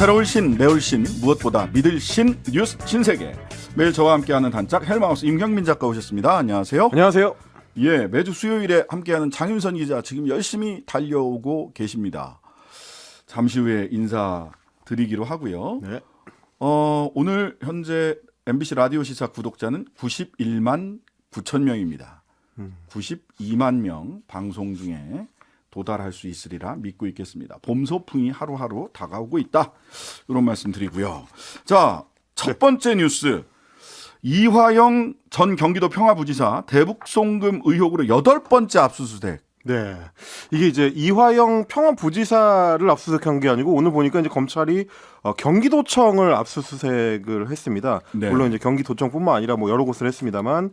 새로울 신, 매울 신, 무엇보다 믿을 신, 뉴스 신세계. 매일 저와 함께하는 단짝 헬마우스 임경민 작가 오셨습니다. 안녕하세요. 안녕하세요. 예, 매주 수요일에 함께하는 장윤선 기자 지금 열심히 달려오고 계십니다. 잠시 후에 인사드리기로 하고요. 네. 오늘 현재 MBC 라디오 시사 구독자는 91만 9천 명입니다. 92만 명 방송 중에 도달할 수 있으리라 믿고 있겠습니다. 봄 소풍이 하루하루 다가오고 있다. 이런 말씀 드리고요. 자, 첫 번째 뉴스. 이화영 전 경기도 평화부지사 대북 송금 의혹으로 8번째 압수수색. 네. 이게 이제 이화영 평화부지사를 압수수색한 게 아니고 오늘 보니까 이제 검찰이 경기도청을 압수수색을 했습니다. 네. 물론 이제 경기도청뿐만 아니라 뭐 여러 곳을 했습니다만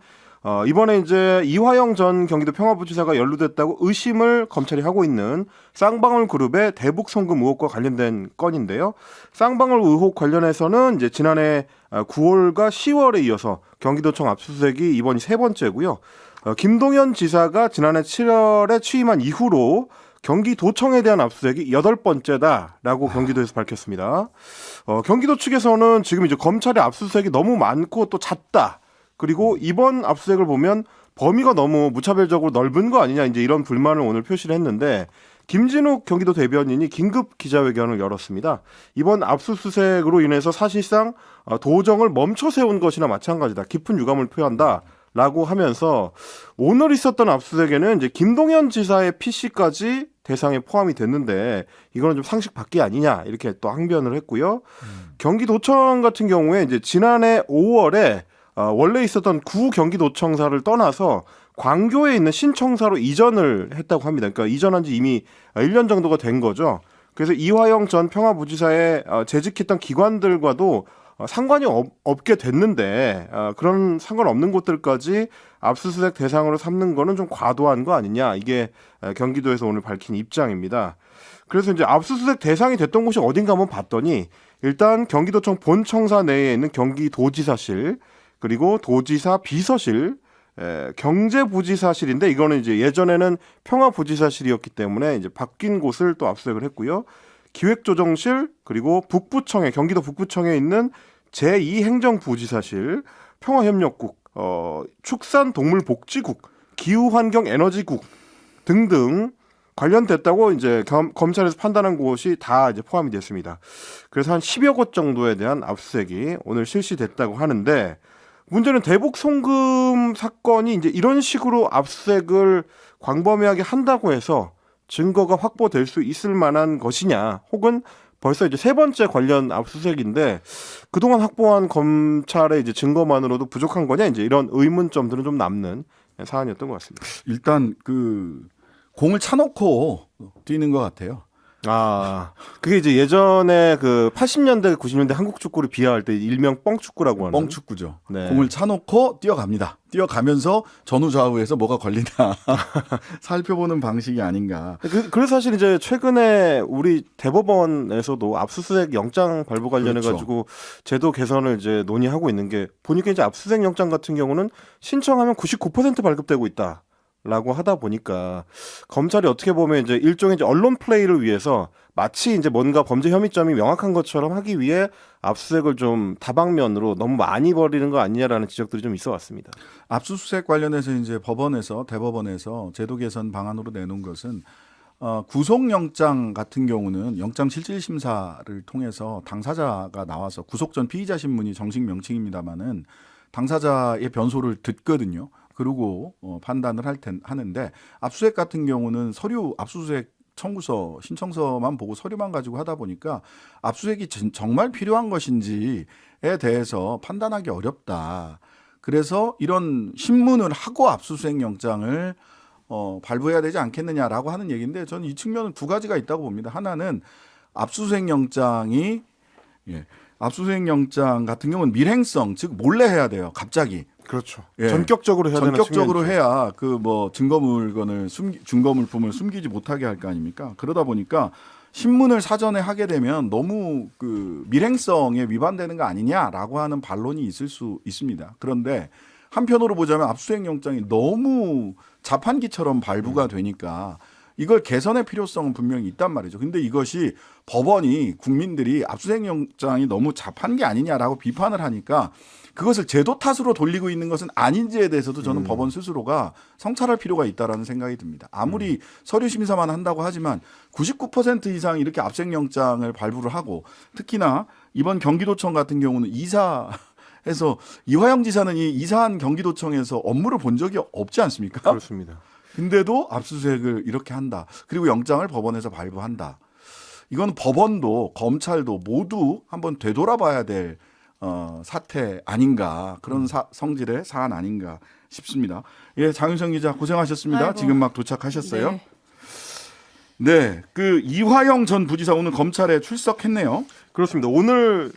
이번에 이제 이화영 전 경기도 평화부지사가 연루됐다고 의심을 검찰이 하고 있는 쌍방울 그룹의 대북 송금 의혹과 관련된 건인데요. 쌍방울 의혹 관련해서는 이제 지난해 9월과 10월에 이어서 경기도청 압수수색이 이번이 세 번째고요. 김동연 지사가 지난해 7월에 취임한 이후로 경기도청에 대한 압수수색이 8번째다라고 경기도에서 밝혔습니다. 경기도 측에서는 지금 이제 검찰의 압수수색이 너무 많고 또 잦다. 그리고 이번 압수수색을 보면 범위가 너무 무차별적으로 넓은 거 아니냐 이제 이런 불만을 오늘 표시를 했는데 김진욱 경기도 대변인이 긴급 기자회견을 열었습니다. 이번 압수수색으로 인해서 사실상 도정을 멈춰 세운 것이나 마찬가지다. 깊은 유감을 표한다라고 하면서 오늘 있었던 압수수색에는 이제 김동연 지사의 PC까지 대상에 포함이 됐는데 이거는 좀 상식 밖이 아니냐 이렇게 또 항변을 했고요. 경기도청 같은 경우에 이제 지난해 5월에 원래 있었던 구 경기도청사를 떠나서 광교에 있는 신청사로 이전을 했다고 합니다. 그러니까 이전한 지 이미 1년 정도가 된 거죠. 그래서 이화영 전 평화부지사에 재직했던 기관들과도 상관이 없게 됐는데 그런 상관없는 곳들까지 압수수색 대상으로 삼는 거는 좀 과도한 거 아니냐. 이게 경기도에서 오늘 밝힌 입장입니다. 그래서 이제 압수수색 대상이 됐던 곳이 어딘가 한번 봤더니 일단 경기도청 본청사 내에 있는 경기도지사실 그리고 도지사 비서실, 경제부지사실인데 이거는 이제 예전에는 평화부지사실이었기 때문에 이제 바뀐 곳을 또 압수수색을 했고요. 기획조정실 그리고 북부청에 경기도 북부청에 있는 제2행정부지사실, 평화협력국, 축산동물복지국, 기후환경에너지국 등등 관련됐다고 이제 검찰에서 판단한 곳이 다 이제 포함이 됐습니다. 그래서 한 10여 곳 정도에 대한 압수수색이 오늘 실시됐다고 하는데. 문제는 대북 송금 사건이 이제 이런 식으로 압수수색을 광범위하게 한다고 해서 증거가 확보될 수 있을 만한 것이냐, 혹은 벌써 이제 세 번째 관련 압수수색인데 그동안 확보한 검찰의 이제 증거만으로도 부족한 거냐, 이제 이런 의문점들은 좀 남는 사안이었던 것 같습니다. 일단 공을 차놓고 뛰는 것 같아요. 그게 이제 예전에 그 80년대, 90년대 한국 축구를 비하할 때 일명 뻥축구라고 하는. 뻥축구죠. 네. 공을 차놓고 뛰어갑니다. 뛰어가면서 전후좌우에서 뭐가 걸리나 살펴보는 방식이 아닌가. 그래서 사실 이제 최근에 우리 대법원에서도 압수수색 영장 발부 관련해 가지고 그렇죠. 제도 개선을 이제 논의하고 있는 게 보니까 이제 압수수색 영장 같은 경우는 신청하면 99% 발급되고 있다. 라고 하다 보니까 검찰이 어떻게 보면 이제 일종의 이제 언론 플레이를 위해서 마치 이제 뭔가 범죄 혐의점이 명확한 것처럼 하기 위해 압수수색을 좀 다방면으로 너무 많이 벌이는 거 아니냐라는 지적들이 좀 있어 왔습니다. 압수수색 관련해서 이제 대법원에서 제도 개선 방안으로 내놓은 것은 구속영장 같은 경우는 영장실질심사를 통해서 당사자가 나와서 구속 전 피의자 신문이 정식 명칭입니다마는 당사자의 변소를 듣거든요. 그리고 판단을 하는데 압수수색 같은 경우는 서류 압수수색 청구서 신청서만 보고 서류만 가지고 하다 보니까 압수수색이 정말 필요한 것인지에 대해서 판단하기 어렵다. 그래서 이런 신문을 하고 압수수색 영장을 발부해야 되지 않겠느냐라고 하는 얘기인데 저는 이 측면은 두 가지가 있다고 봅니다. 하나는 압수수색 영장 같은 경우는 밀행성, 즉 몰래 해야 돼요. 갑자기. 그렇죠. 예. 전격적으로 해야 되는 전격적으로 측면이죠. 해야 증거 물품을 숨기지 못하게 할 거 아닙니까? 그러다 보니까 신문을 사전에 하게 되면 너무 밀행성에 위반되는 거 아니냐라고 하는 반론이 있을 수 있습니다. 그런데 한편으로 보자면 압수수색 영장이 너무 자판기처럼 발부가 되니까 이걸 개선의 필요성은 분명히 있단 말이죠. 근데 이것이 법원이 국민들이 압수수색 영장이 너무 잡한 게 아니냐라고 비판을 하니까 그것을 제도 탓으로 돌리고 있는 것은 아닌지에 대해서도 저는 법원 스스로가 성찰할 필요가 있다라는 생각이 듭니다. 아무리 서류 심사만 한다고 하지만 99% 이상 이렇게 압수수색 영장을 발부를 하고 특히나 이번 경기도청 같은 경우는 이사해서 이화영 지사는 이 이사한 경기도청에서 업무를 본 적이 없지 않습니까? 그렇습니다. 근데도 압수수색을 이렇게 한다. 그리고 영장을 법원에서 발부한다. 이건 법원도 검찰도 모두 한번 되돌아봐야 될 사태 아닌가. 그런 성질의 사안 아닌가 싶습니다. 예, 장윤성 기자 고생하셨습니다. 아이고. 지금 막 도착하셨어요. 네. 네, 그 이화영 전 부지사 오늘 검찰에 출석했네요. 그렇습니다. 오늘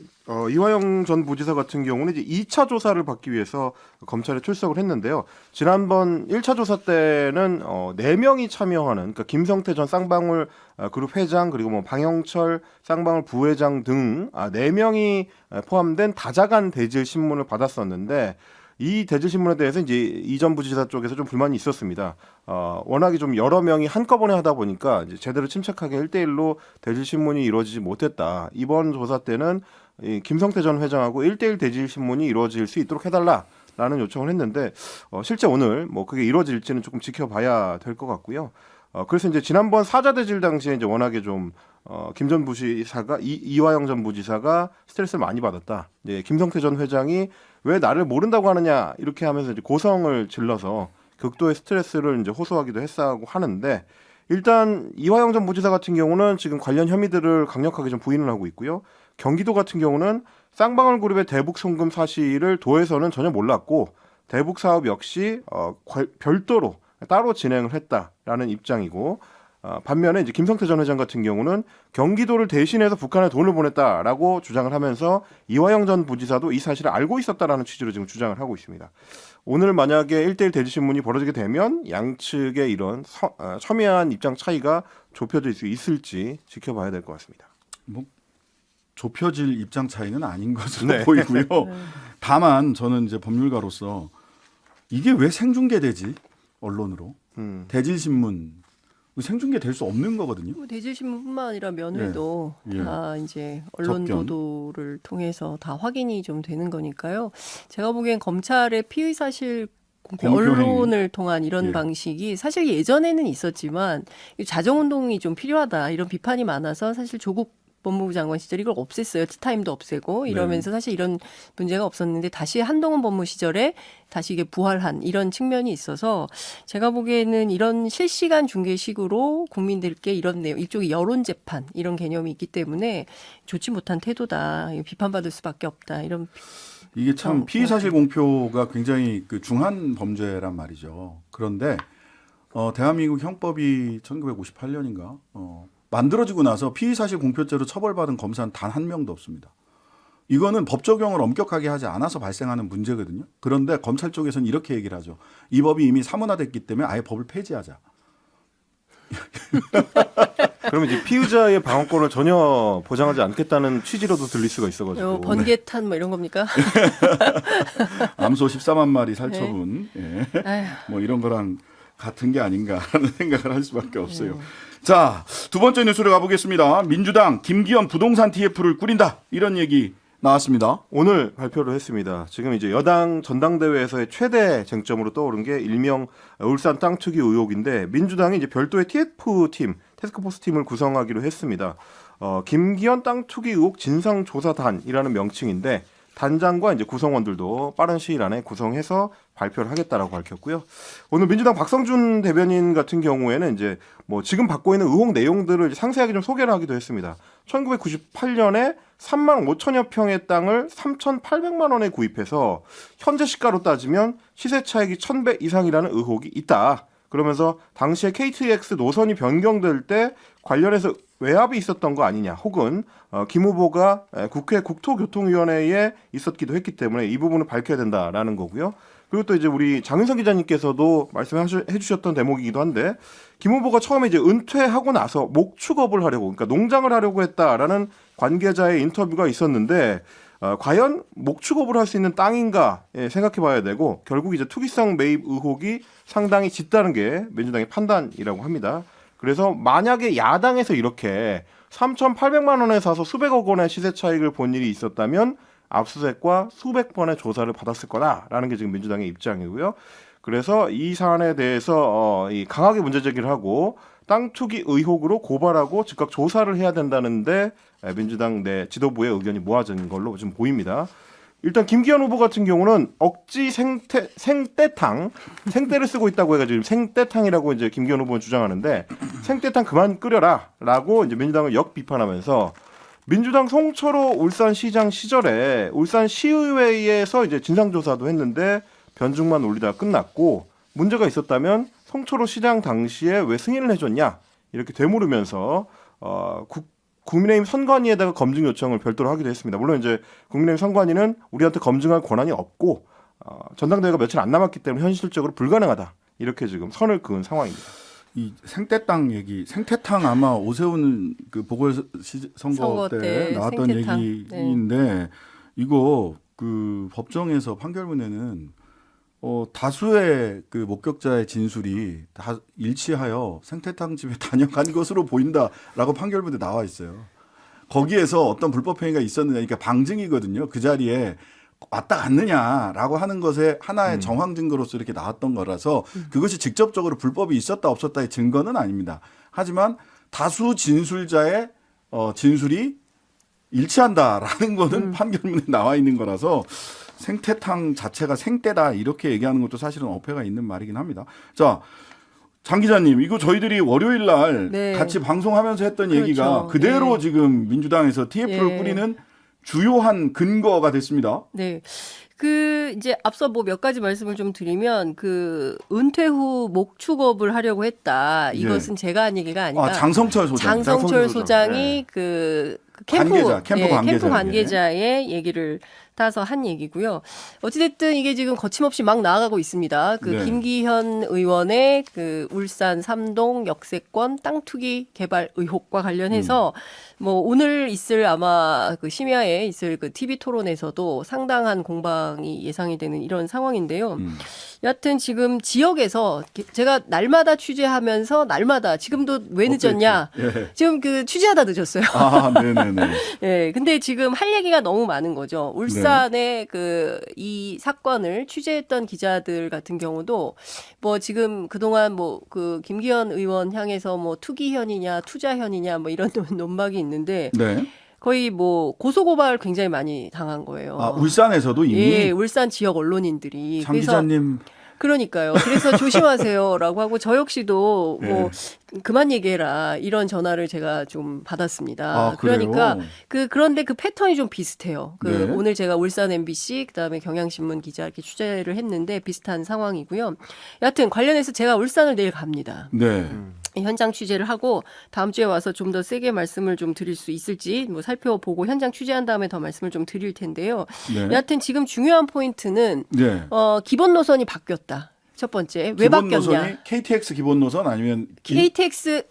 이화영 전 부지사 같은 경우는 이제 2차 조사를 받기 위해서 검찰에 출석을 했는데요. 지난번 1차 조사 때는 4명이 참여하는 그러니까 김성태 전 쌍방울 그룹 회장 그리고 뭐 방영철 쌍방울 부회장 등 4명이 포함된 다자간 대질 신문을 받았었는데 이 대질 신문에 대해서 이제 이 전 부지사 쪽에서 좀 불만이 있었습니다. 워낙에 좀 여러 명이 한꺼번에 하다 보니까 이제 제대로 침착하게 1대1로 대질 신문이 이루어지지 못했다. 이번 조사 때는 이 김성태 전 회장하고 1대1 대질 신문이 이루어질 수 있도록 해달라라는 요청을 했는데 실제 오늘 뭐 그게 이루어질지는 조금 지켜봐야 될 것 같고요. 그래서 이제 지난번 사자 대질 당시에 이제 워낙에 좀 김 전 부지사가 이화영 전 부지사가 스트레스를 많이 받았다. 이제 김성태 전 회장이 왜 나를 모른다고 하느냐 이렇게 하면서 이제 고성을 질러서 극도의 스트레스를 이제 호소하기도 했다고 하는데 일단 이화영 전 부지사 같은 경우는 지금 관련 혐의들을 강력하게 좀 부인을 하고 있고요. 경기도 같은 경우는 쌍방울 그룹의 대북 송금 사실을 도에서는 전혀 몰랐고 대북 사업 역시 별도로 따로 진행을 했다라는 입장이고 반면에 이제 김성태 전 회장 같은 경우는 경기도를 대신해서 북한에 돈을 보냈다라고 주장을 하면서 이화영 전 부지사도 이 사실을 알고 있었다라는 취지로 지금 주장을 하고 있습니다. 오늘 만약에 1대1 대질 신문이 벌어지게 되면 양측의 이런 첨예한 입장 차이가 좁혀질 수 있을지 지켜봐야 될 것 같습니다. 뭐 좁혀질 입장 차이는 아닌 것으로 네. 보이고요. 다만 저는 이제 법률가로서 이게 왜 생중계되지 언론으로 대질 신문 생중계 될 수 없는 거거든요. 뭐 대질신문뿐만 아니라 면회도 예. 다 이제 언론 접견. 보도를 통해서 다 확인이 좀 되는 거니까요. 제가 보기엔 검찰의 피의 사실 공표, 공표 행위. 언론을 통한 이런 예. 방식이 사실 예전에는 있었지만 이 자정운동이 좀 필요하다 이런 비판이 많아서 사실 조국 법무부 장관 시절 이걸 없앴어요. 티타임도 없애고 이러면서 사실 이런 문제가 없었는데 다시 한동훈 법무 시절에 다시 이게 부활한 이런 측면이 있어서 제가 보기에는 이런 실시간 중계식으로 국민들께 이런 내용, 일종의 여론 재판 이런 개념이 있기 때문에 좋지 못한 태도다. 이거 비판받을 수밖에 없다. 이런 이게 참 피의 사실 공표가 굉장히 그 중한 범죄란 말이죠. 그런데 대한민국 형법이 1958년인가 만들어지고 나서 피의 사실 공표죄로 처벌받은 검사는 단 한 명도 없습니다. 이거는 법 적용을 엄격하게 하지 않아서 발생하는 문제거든요. 그런데 검찰 쪽에서는 이렇게 얘기를 하죠. 이 법이 이미 사문화됐기 때문에 아예 법을 폐지하자. 그러면 이제 피의자의 방어권을 전혀 보장하지 않겠다는 취지로도 들릴 수가 있어가지고 번개탄 뭐 이런 겁니까? 암소 14만 마리 살처분 예. 아휴. 뭐 이런 거랑 같은 게 아닌가라는 생각을 할 수밖에 없어요. 자, 두 번째 뉴스로 가보겠습니다. 민주당 김기현 부동산 TF를 꾸린다 이런 얘기 나왔습니다. 오늘 발표를 했습니다. 지금 이제 여당 전당대회에서의 최대 쟁점으로 떠오른 게 일명 울산 땅 투기 의혹인데 민주당이 이제 별도의 TF팀, 태스크포스 팀을 구성하기로 했습니다. 김기현 땅 투기 의혹 진상조사단이라는 명칭인데 단장과 이제 구성원들도 빠른 시일 안에 구성해서 발표를 하겠다라고 밝혔고요. 오늘 민주당 박성준 대변인 같은 경우에는 이제 뭐 지금 받고 있는 의혹 내용들을 상세하게 좀 소개를 하기도 했습니다. 1998년에 3만 5천여 평의 땅을 3,800만 원에 구입해서 현재 시가로 따지면 시세 차익이 1,000배 이상이라는 의혹이 있다. 그러면서 당시에 KTX 노선이 변경될 때 관련해서 외압이 있었던 거 아니냐 혹은 김 후보가 국회 국토교통위원회에 있었기도 했기 때문에 이 부분을 밝혀야 된다라는 거고요. 그리고 또 이제 우리 장윤성 기자님께서도 말씀해 주셨던 대목이기도 한데 김 후보가 처음에 이제 은퇴하고 나서 목축업을 하려고 그러니까 농장을 하려고 했다라는 관계자의 인터뷰가 있었는데 과연 목축업을 할 수 있는 땅인가 생각해 봐야 되고 결국 이제 투기성 매입 의혹이 상당히 짙다는 게 민주당의 판단이라고 합니다. 그래서 만약에 야당에서 이렇게 3,800만 원에 사서 수백억 원의 시세 차익을 본 일이 있었다면 압수수색과 수백 번의 조사를 받았을 거다라는 게 지금 민주당의 입장이고요. 그래서 이 사안에 대해서 이 강하게 문제 제기를 하고 땅 투기 의혹으로 고발하고 즉각 조사를 해야 된다는데 민주당 내 지도부의 의견이 모아진 걸로 지금 보입니다. 일단 김기현 후보 같은 경우는 억지 생떼를 쓰고 있다고 해가지고 생떼탕이라고 이제 김기현 후보는 주장하는데 생떼탕 그만 끓여라라고 이제 민주당을 역비판하면서 민주당 송철호 울산시장 시절에 울산시의회에서 이제 진상조사도 했는데 변증만 올리다가 끝났고 문제가 있었다면 송철호 시장 당시에 왜 승인을 해줬냐 이렇게 되물으면서 국민의힘 선관위에다가 검증 요청을 별도로 하기도 했습니다. 물론 이제 국민의힘 선관위는 우리한테 검증할 권한이 없고 전당대회가 며칠 안 남았기 때문에 현실적으로 불가능하다 이렇게 지금 선을 그은 상황입니다. 이 생태탕 얘기, 생태탕 아마 오세훈 그 보궐선거 때 나왔던 생태탕. 얘기인데 이거 그 법정에서 판결문에는 다수의 그 목격자의 진술이 다 일치하여 생태탕 집에 다녀간 것으로 보인다라고 판결문에 나와 있어요. 거기에서 어떤 불법 행위가 있었느냐, 그러니까 방증이거든요. 그 자리에 왔다 갔느냐라고 하는 것에 하나의 정황 증거로서 이렇게 나왔던 거라서 그것이 직접적으로 불법이 있었다 없었다의 증거는 아닙니다. 하지만 다수 진술자의 진술이 일치한다라는 거는 판결문에 나와 있는 거라서 생태탕 자체가 생떼다 이렇게 얘기하는 것도 사실은 어폐가 있는 말이긴 합니다. 자, 장 기자님, 이거 저희들이 월요일 날 네. 같이 방송하면서 했던 그렇죠. 얘기가 그대로 네. 지금 민주당에서 TF를 예. 꾸리는 주요한 근거가 됐습니다. 네. 그 이제 앞서 뭐 몇 가지 말씀을 좀 드리면 그 은퇴 후 목축업을 하려고 했다. 이것은 제가 한 얘기가 아니라 장성철 소장. 장성철 소장이 네. 그 관계자, 캠프 관계자의 얘기를 따서 한 얘기고요. 어찌됐든 이게 지금 거침없이 막 나아가고 있습니다. 그 네. 김기현 의원의 그 울산 삼동 역세권 땅 투기 개발 의혹과 관련해서 뭐 오늘 있을 아마 그 심야에 있을 그 TV 토론에서도 상당한 공방이 예상이 되는 이런 상황인데요. 여하튼 지금 지역에서 제가 날마다 취재하면서 날마다 지금도 왜 늦었냐? 예. 지금 그 취재하다 늦었어요. 아, 네네네. 예, 근데 지금 할 얘기가 너무 많은 거죠. 울산의 그 이 사건을 취재했던 기자들 같은 경우도 뭐 지금 그동안 뭐 그 김기현 의원 향해서 뭐 투기현이냐 투자현이냐 뭐 이런 논박이 있는데 네. 거의 뭐 고소고발 굉장히 많이 당한 거예요. 아, 울산에서도 이미 예, 울산 지역 언론인들이 장 기자님 그러니까요. 그래서 조심하세요라고 하고 저 역시도 뭐 그만 얘기해라 이런 전화를 제가 좀 받았습니다. 아, 그래요? 그러니까 그런데 그 패턴이 좀 비슷해요. 네. 오늘 제가 울산 MBC 그다음에 경향신문 기자 이렇게 취재를 했는데 비슷한 상황이고요. 여하튼 관련해서 제가 울산을 내일 갑니다. 네. 현장 취재를 하고 다음 주에 와서 좀 더 세게 말씀을 좀 드릴 수 있을지 뭐 살펴보고 현장 취재한 다음에 더 말씀을 좀 드릴 텐데요. 네. 여하튼 지금 중요한 포인트는 네. 기본 노선이 바뀌었다. 첫 번째 왜 기본 바뀌었냐? 노선이 KTX 기본 노선 아니면 KTX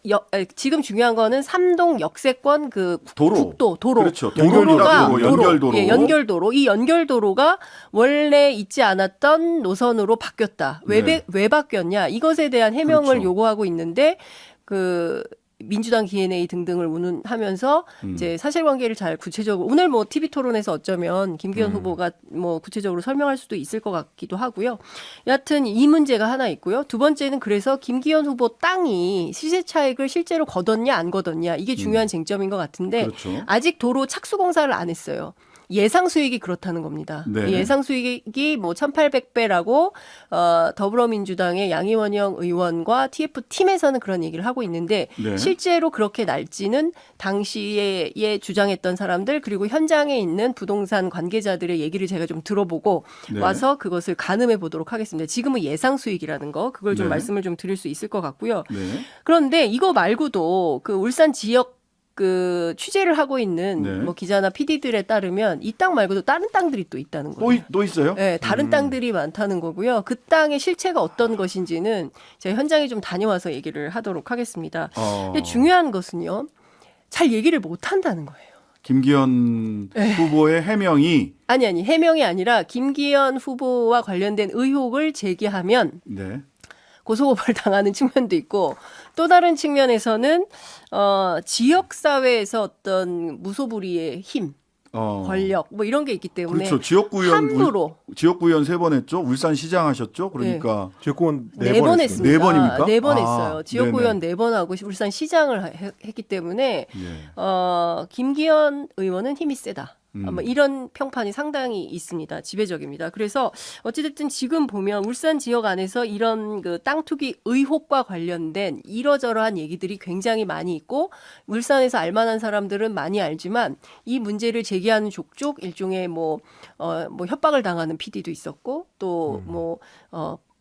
지금 중요한 거는 삼동 역세권 그 도로. 국도 도로 그렇죠. 도로가 도로, 연결도로. 예, 연결도로 이 연결도로가 원래 있지 않았던 노선으로 바뀌었다. 네. 왜 바뀌었냐? 이것에 대한 해명을 그렇죠. 요구하고 있는데 그 민주당 DNA 등등을 운운하면서 이제 사실관계를 잘 구체적으로 오늘 뭐 TV 토론에서 어쩌면 김기현 후보가 뭐 구체적으로 설명할 수도 있을 것 같기도 하고요. 여하튼 이 문제가 하나 있고요. 두 번째는 그래서 김기현 후보 땅이 시세 차익을 실제로 거뒀냐 안 거뒀냐 이게 중요한 쟁점인 것 같은데 그렇죠. 아직 도로 착수 공사를 안 했어요. 예상 수익이 그렇다는 겁니다. 네. 예상 수익이 뭐 1,800배라고 더불어민주당의 양이원영 의원과 TF 팀에서는 그런 얘기를 하고 있는데 네. 실제로 그렇게 날지는 당시에 주장했던 사람들 그리고 현장에 있는 부동산 관계자들의 얘기를 제가 좀 들어보고 네. 와서 그것을 가늠해 보도록 하겠습니다. 지금은 예상 수익이라는 거 그걸 좀 네. 말씀을 좀 드릴 수 있을 것 같고요. 네. 그런데 이거 말고도 그 울산 지역 그 취재를 하고 있는 네. 뭐 기자나 PD들에 따르면 이 땅 말고도 다른 땅들이 또 있다는 거예요. 또 있어요? 네, 다른 땅들이 많다는 거고요. 그 땅의 실체가 어떤 것인지는 제가 현장에 좀 다녀와서 얘기를 하도록 하겠습니다. 근데 중요한 것은요. 잘 얘기를 못 한다는 거예요. 김기현 후보의 해명이 아니 해명이 아니라 김기현 후보와 관련된 의혹을 제기하면 네. 고소고발 당하는 측면도 있고 또 다른 측면에서는 지역 사회에서 어떤 무소불위의 힘, 권력 뭐 이런 게 있기 때문에 그렇죠. 지역구의원 함부로 지역구의원 3번 했죠. 울산시장 하셨죠. 그러니까 지역구원 네 번 했습니다. 네 번입니까? 네 번 아, 했어요. 지역구의원 네네. 4번 하고 울산시장을 했기 때문에 예. 김기현 의원은 힘이 세다. 뭐 이런 평판이 상당히 있습니다. 지배적입니다. 그래서 어찌됐든 지금 보면 울산 지역 안에서 이런 그 땅 투기 의혹과 관련된 이러저러한 얘기들이 굉장히 많이 있고 울산에서 알만한 사람들은 많이 알지만 이 문제를 제기하는 족족 일종의 뭐 협박을 당하는 PD도 있었고 또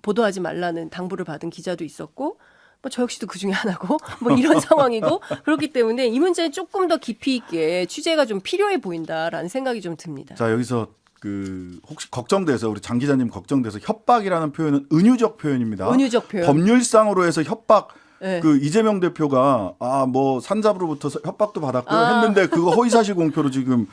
보도하지 말라는 당부를 받은 기자도 있었고 뭐 저 역시도 그 중에 하나고 뭐 이런 상황이고 그렇기 때문에 이 문제는 조금 더 깊이 있게 취재가 좀 필요해 보인다라는 생각이 좀 듭니다. 자 여기서 혹시 걱정돼서 우리 장 기자님 걱정돼서 협박이라는 표현은 은유적 표현입니다. 은유적 표현. 법률상으로 해서 협박 네. 이재명 대표가 뭐 산잡으로부터 협박도 받았고요 했는데 그거 허위사실 공표로 지금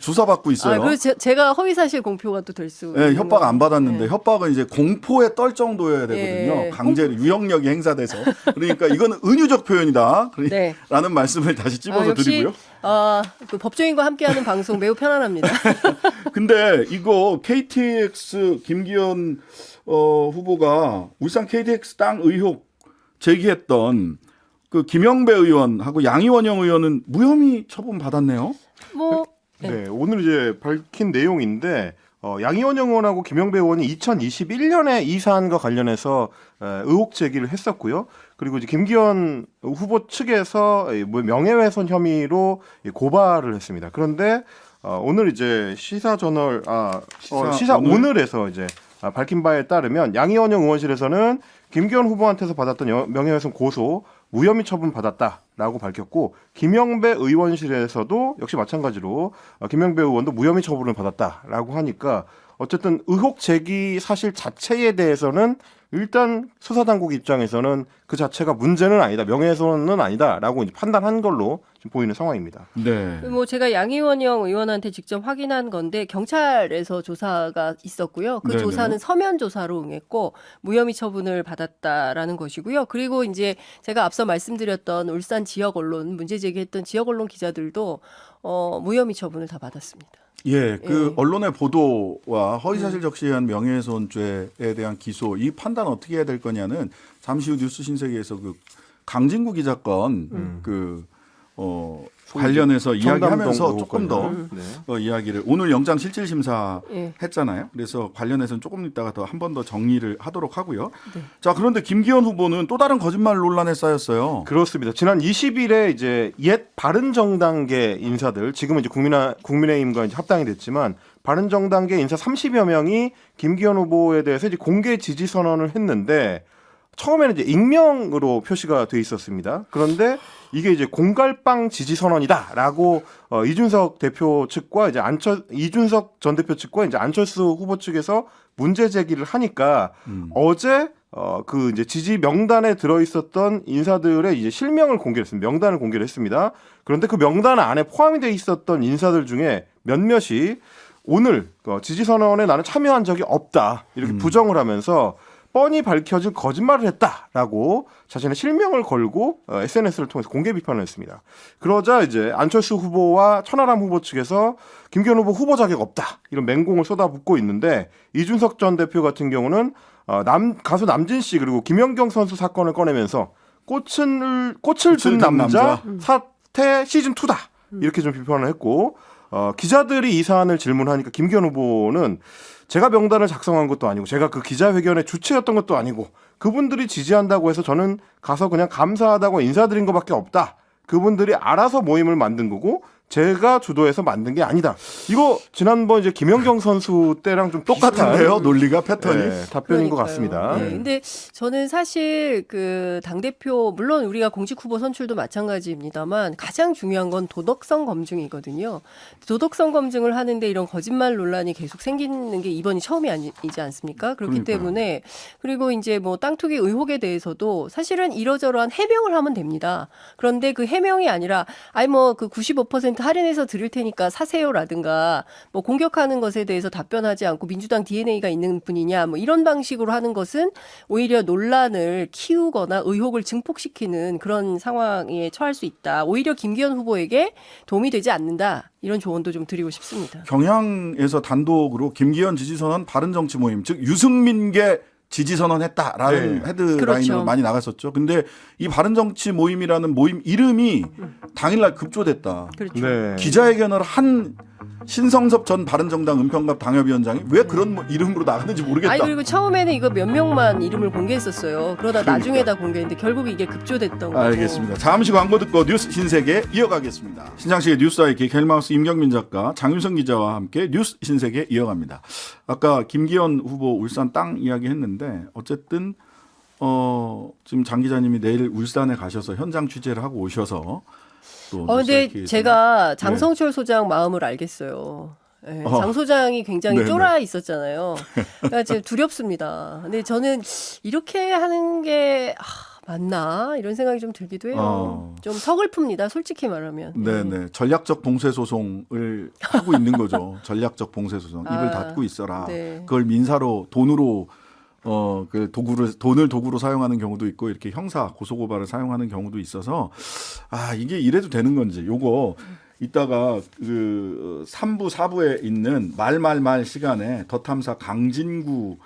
조사받고 있어요. 그래서 제가 허위사실 공표가 또 될 수. 네, 협박 안 받았는데 네. 협박은 이제 공포에 떨 정도여야 되거든요. 예. 강제 유형력이 행사돼서 그러니까 이거는 은유적 표현이다. 네. 라는 말씀을 다시 찝어서 역시, 드리고요. 그 법조인과 함께하는 방송 매우 편안합니다. 근데 이거 KTX 김기현 후보가 울산 KTX 땅 의혹 제기했던 그 김영배 의원하고 양이원영 의원은 무혐의 처분 받았네요. 네, 오늘 이제 밝힌 내용인데 양이원영 의원하고 김영배 의원이 2021년에 이 사안과 관련해서 의혹 제기를 했었고요. 그리고 이제 김기현 후보 측에서 명예훼손 혐의로 고발을 했습니다. 그런데 오늘 이제 시사저널 시사 오늘에서 이제 밝힌 바에 따르면 양이원영 의원실에서는 김기현 후보한테서 받았던 명예훼손 고소 무혐의 처분 받았다라고 밝혔고 김영배 의원실에서도 역시 마찬가지로 김영배 의원도 무혐의 처분을 받았다라고 하니까 어쨌든 의혹 제기 사실 자체에 대해서는 일단 수사당국 입장에서는 그 자체가 문제는 아니다, 명예훼손은 아니다라고 이제 판단한 걸로 지금 보이는 상황입니다. 네. 뭐 제가 양이원영 의원한테 직접 확인한 건데 경찰에서 조사가 있었고요. 그 네네. 조사는 서면 조사로 응했고 무혐의 처분을 받았다라는 것이고요. 그리고 이제 제가 앞서 말씀드렸던 울산 지역 언론 문제 제기했던 지역 언론 기자들도 무혐의 처분을 다 받았습니다. 예, 예. 언론의 보도와 허위사실 적시에 의한 명예훼손죄에 대한 기소 이 판단 어떻게 해야 될 거냐는 잠시 후 뉴스 신세계에서 그 강진구 기자 건 관련해서 이야기하면서 조금 더 이야기를 오늘 영장 실질 심사 예. 했잖아요. 그래서 관련해서는 조금 이따가 더 한 번 더 정리를 하도록 하고요. 네. 자, 그런데 김기현 후보는 또 다른 거짓말 논란에 쌓였어요. 그렇습니다. 지난 20일에 이제 옛 바른정당계 인사들, 지금은 이제 국민의힘과 이제 합당이 됐지만 바른정당계 인사 30여 명이 김기현 후보에 대해서 이제 공개 지지 선언을 했는데 처음에는 이제 익명으로 표시가 돼 있었습니다. 그런데 이게 이제 공갈빵 지지 선언이다라고 이준석 대표 측과 이제 이준석 전 대표 측과 이제 안철수 후보 측에서 문제 제기를 하니까 어제 그 이제 지지 명단에 들어 있었던 인사들의 이제 실명을 공개했습니다. 명단을 공개를 했습니다. 그런데 그 명단 안에 포함이 돼 있었던 인사들 중에 몇몇이 오늘 지지 선언에 나는 참여한 적이 없다 이렇게 부정을 하면서 뻔히 밝혀진 거짓말을 했다라고 자신의 실명을 걸고 SNS를 통해서 공개 비판을 했습니다. 그러자 이제 안철수 후보와 천하람 후보 측에서 김기현 후보 후보 자격 없다 이런 맹공을 쏟아붓고 있는데 이준석 전 대표 같은 경우는 가수 남진 씨 그리고 김연경 선수 사건을 꺼내면서 꽃을 든 남자 사태 시즌 2다 이렇게 좀 비판을 했고 기자들이 이 사안을 질문하니까 김기현 후보는 제가 명단을 작성한 것도 아니고 제가 그 기자회견의 주체였던 것도 아니고 그분들이 지지한다고 해서 저는 가서 그냥 감사하다고 인사드린 것밖에 없다. 그분들이 알아서 모임을 만든 거고 제가 주도해서 만든 게 아니다. 이거 지난번 이제 김연경 선수 때랑 좀 똑같은데요, 논리가 패턴이. 네, 답변인 것 그러니까요. 같습니다. 네, 근데 저는 사실 그 당대표 물론 우리가 공식 후보 선출도 마찬가지입니다만 가장 중요한 건 도덕성 검증이거든요. 도덕성 검증을 하는데 이런 거짓말 논란이 계속 생기는 게 이번이 처음이 아니지 않습니까? 그렇기 그러니까요. 때문에 그리고 이제 뭐 땅 투기 의혹에 대해서도 사실은 이러저러한 해명을 하면 됩니다. 그런데 그 해명이 아니라 뭐 그 95% 더 할인해서 드릴 테니까 사세요라든가 뭐 공격하는 것에 대해서 답변하지 않고 민주당 DNA가 있는 분이냐 뭐 이런 방식으로 하는 것은 오히려 논란을 키우거나 의혹을 증폭시키는 그런 상황에 처할 수 있다. 오히려 김기현 후보에게 도움이 되지 않는다. 이런 조언도 좀 드리고 싶습니다. 경향에서 단독으로 김기현 지지선언 바른정치 모임, 즉 유승민계 지지선언했다라는 네. 헤드라인으로 그렇죠. 많이 나갔었죠. 근데 이 바른정치 모임이라는 모임 이름이 당일날 급조됐다. 그렇죠. 네. 기자회견을 한 신성섭 전 바른정당 은평갑 당협위원장이 왜 그런 이름으로 나갔는지 모르겠다. 아니 그리고 처음에는 이거 몇 명만 이름을 공개했었어요. 그러다 나중에다 공개했는데 결국 이게 급조됐던 거고. 알겠습니다. 잠시 광고 듣고 뉴스 신세계 이어가겠습니다. 신장식의 뉴스아이키 헬마우스 임경민 작가, 장윤성 기자와 함께 뉴스 신세계 이어갑니다. 아까 김기현 후보 울산 땅 이야기했는데 어쨌든 지금 장 기자님이 내일 울산에 가셔서 현장 취재를 하고 오셔서 또 근데 뉴스아이키에서 제가 장성철 소장 마음을 알겠어요. 네, 장 소장이 굉장히 네네. 쫄아 있었잖아요. 그러니까 지금 두렵습니다. 근데 저는 이렇게 하는 게 맞나 이런 생각이 좀 들기도 해요. 좀 서글픕니다. 솔직히 말하면. 네네 전략적 봉쇄 소송을 하고 있는 거죠. 전략적 봉쇄 소송 입을 닫고 있어라. 네. 그걸 민사로 돈으로 그 돈을 도구로 사용하는 경우도 있고 이렇게 형사 고소고발을 사용하는 경우도 있어서 이게 이래도 되는 건지 요거 이따가 그 3부 4부에 있는 말 시간에 더 탐사 강진구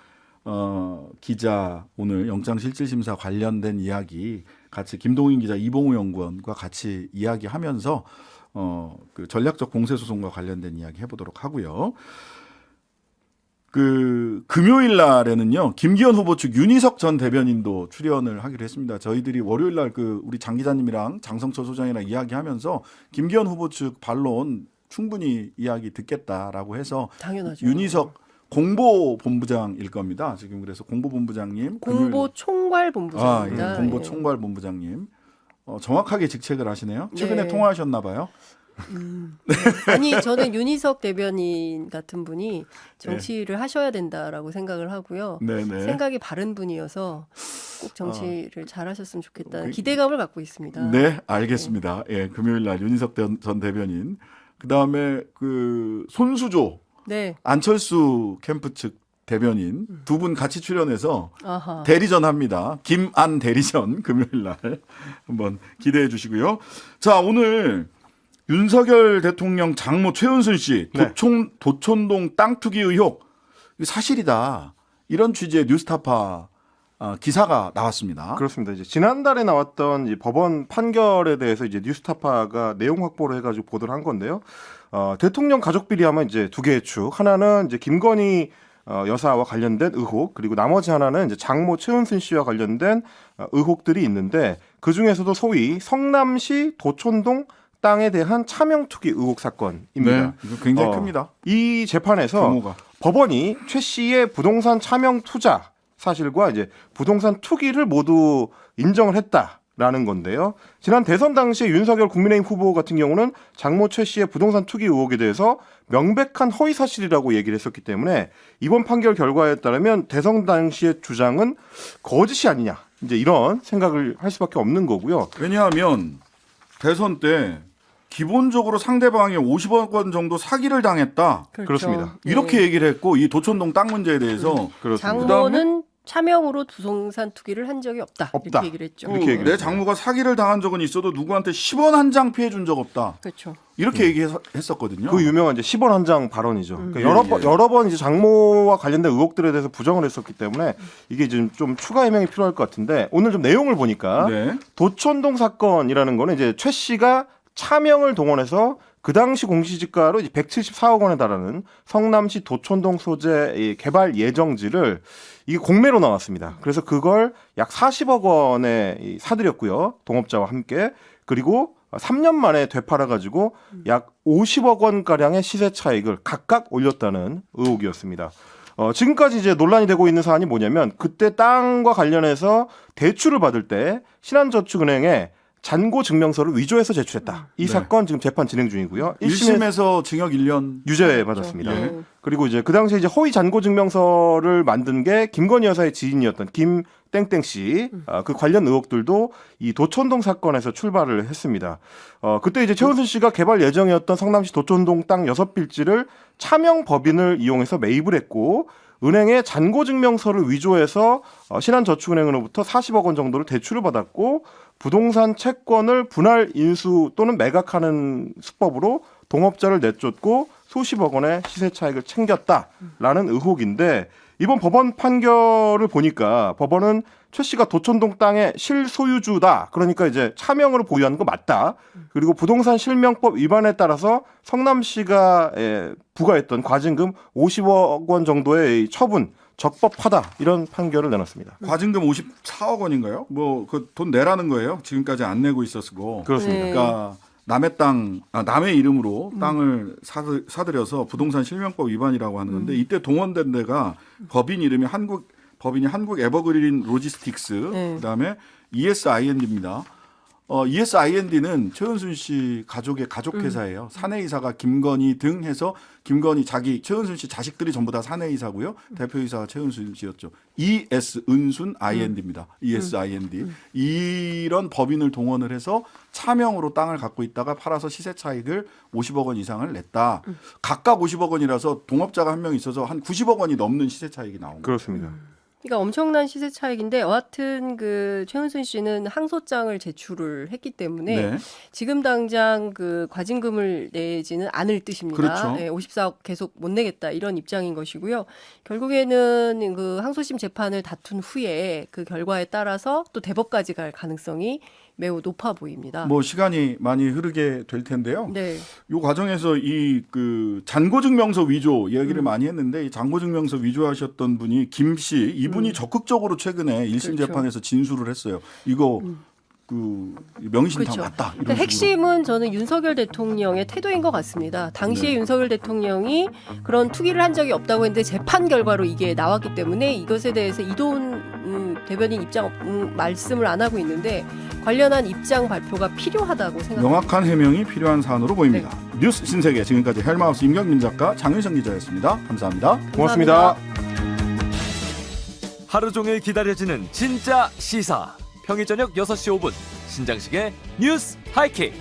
기자 오늘 영장실질심사 관련된 이야기 같이 김동인 기자 이봉우 연구원과 같이 이야기하면서 그 전략적 공세소송과 관련된 이야기 해보도록 하고요. 그 금요일 날에는요 김기현 후보 측 윤희석 전 대변인도 출연을 하기로 했습니다. 저희들이 월요일 날 그 우리 장 기자님이랑 장성철 소장이랑 이야기하면서 김기현 후보 측 반론 충분히 이야기 듣겠다라고 해서 당연하죠. 윤희석 공보본부장일 겁니다. 지금 그래서 공보본부장님 공보총괄본부장입니다. 예, 공보총괄본부장님 정확하게 직책을 하시네요. 최근에 네. 통화하셨나 봐요. 아니 저는 윤희석 대변인 같은 분이 정치를 하셔야 된다라고 생각을 하고요. 네네. 생각이 바른 분이어서 꼭 정치를 잘하셨으면 좋겠다는 기대감을 갖고 있습니다. 네, 알겠습니다. 예, 금요일 날 윤희석 전 대변인. 그다음에 그 손수조 네. 안철수 캠프 측 대변인 두 분 같이 출연해서 아하. 대리전 합니다. 김안 대리전 금요일 날 한번 기대해 주시고요. 자, 오늘 윤석열 대통령 장모 최은순 씨 네. 도촌동 땅 투기 의혹 이게 사실이다. 이런 취지의 뉴스타파 기사가 나왔습니다. 그렇습니다. 이제 지난달에 나왔던 이 법원 판결에 대해서 이제 뉴스타파가 내용 확보를 해가지고 보도를 한 건데요. 대통령 가족 비리하면 이제 두 개의 축. 하나는 이제 김건희 여사와 관련된 의혹, 그리고 나머지 하나는 이제 장모 최은순 씨와 관련된 의혹들이 있는데 그 중에서도 소위 성남시 도촌동 땅에 대한 차명 투기 의혹 사건입니다. 네, 이거 굉장히 큽니다. 이 재판에서 규모가. 법원이 최 씨의 부동산 차명 투자 사실과 이제 부동산 투기를 모두 인정을 했다라는 건데요. 지난 대선 당시에 윤석열 국민의힘 후보 같은 경우는 장모 최 씨의 부동산 투기 의혹에 대해서 명백한 허위 사실이라고 얘기를 했었기 때문에 이번 판결 결과에 따르면 대선 당시의 주장은 거짓이 아니냐, 이제 이런 생각을 할 수밖에 없는 거고요. 왜냐하면 대선 때 기본적으로 상대방이 50억 원 정도 사기를 당했다. 그렇습니다. 네. 이렇게 얘기를 했고 이 도촌동 땅 문제에 대해서 그렇습니다. 장모는 차명으로 부동산 투기를 한 적이 없다. 없다. 이렇게 얘기를 했죠. 이렇게 얘기를 내 했습니다. 장모가 사기를 당한 적은 있어도 누구한테 10원 한 장 피해 준 적 없다. 그렇죠. 이렇게 얘기했었거든요. 그 유명한 이제 10원 한 장 발언이죠. 그러니까 예, 예. 여러 번 이제 장모와 관련된 의혹들에 대해서 부정을 했었기 때문에 이게 좀 추가 해명이 필요할 것 같은데 오늘 좀 내용을 보니까 네. 도촌동 사건이라는 거는 이제 최 씨가 차명을 동원해서 그 당시 공시지가로 이제 174억 원에 달하는 성남시 도촌동 소재 이 개발 예정지를 이게 공매로 나왔습니다. 그래서 그걸 약 40억 원에 사들였고요. 동업자와 함께. 그리고 3년 만에 되팔아가지고 약 50억 원가량의 시세 차익을 각각 올렸다는 의혹이었습니다. 지금까지 이제 논란이 되고 있는 사안이 뭐냐면 그때 땅과 관련해서 대출을 받을 때 신한저축은행에 잔고 증명서를 위조해서 제출했다. 이 네. 사건 지금 재판 진행 중이고요. 1심에서 징역 1년. 유죄 받았습니다. 네. 그리고 이제 그 당시에 이제 허위 잔고 증명서를 만든 게 김건희 여사의 지인이었던 김 땡땡 씨, 그 관련 의혹들도 이 도촌동 사건에서 출발을 했습니다. 그때 이제 최은순 씨가 개발 예정이었던 성남시 도촌동 땅 6필지를 차명 법인을 이용해서 매입을 했고, 은행에 잔고 증명서를 위조해서 신한저축은행으로부터 40억 원 정도를 대출을 받았고, 부동산 채권을 분할 인수 또는 매각하는 수법으로 동업자를 내쫓고 수십억 원의 시세 차익을 챙겼다라는 의혹인데, 이번 법원 판결을 보니까 법원은 최 씨가 도촌동 땅의 실소유주다. 그러니까 이제 차명으로 보유하는 거 맞다. 그리고 부동산 실명법 위반에 따라서 성남시가 부과했던 과징금 50억 원 정도의 처분 적법하다, 이런 판결을 내놨습니다. 과징금 54억 원인가요? 뭐 그 돈 내라는 거예요. 지금까지 안 내고 있었고. 그렇습니다. 네. 그러니까 남의 이름으로 땅을 사들여서 부동산 실명법 위반이라고 하는 건데, 이때 동원된 데가 법인 이름이 한국 에버그린 로지스틱스, 네. 그다음에 ESIND입니다. ESIND는 최은순 씨 가족의 가족회사예요. 사내이사가 김건희 등 해서 최은순 씨 자식들이 전부 다 사내이사고요. 대표이사가 최은순 씨였죠. ES은순 IND입니다. ESIND. 이런 법인을 동원을 해서 차명으로 땅을 갖고 있다가 팔아서 시세 차익을 50억 원 이상을 냈다. 각각 50억 원이라서 동업자가 한 명 있어서 한 90억 원이 넘는 시세 차익이 나온 거예요. 그렇습니다. 그러니까 엄청난 시세 차익인데, 여하튼 그 최은순 씨는 항소장을 제출을 했기 때문에 네. 지금 당장 그 과징금을 내지는 않을 뜻입니다. 그렇죠. 54억 계속 못 내겠다, 이런 입장인 것이고요. 결국에는 그 항소심 재판을 다툰 후에 그 결과에 따라서 또 대법까지 갈 가능성이 매우 높아 보입니다. 뭐 시간이 많이 흐르게 될 텐데요. 네. 이 과정에서 이 그 잔고증명서 위조 얘기를 많이 했는데, 이 잔고증명서 위조하셨던 분이 김 씨, 이분이 적극적으로 최근에 1심 그렇죠. 재판에서 진술을 했어요. 이거 그 명의신탁 그렇죠. 맞다. 이런 그러니까 식으로. 핵심은 저는 윤석열 대통령의 태도인 것 같습니다. 당시에 네. 윤석열 대통령이 그런 투기를 한 적이 없다고 했는데 재판 결과로 이게 나왔기 때문에 이것에 대해서 이도훈 대변인 입장 말씀을 안 하고 있는데, 관련한 입장 발표가 필요하다고 생각합니다. 명확한 해명이 필요한 사안으로 보입니다. 네. 뉴스 신세계, 지금까지 헬마우스 임경민 작가, 장윤성 기자였습니다. 감사합니다. 고맙습니다. 하루 종일 기다려지는 진짜 시사. 평일 저녁 6시 5분 신장식의 뉴스 하이킥.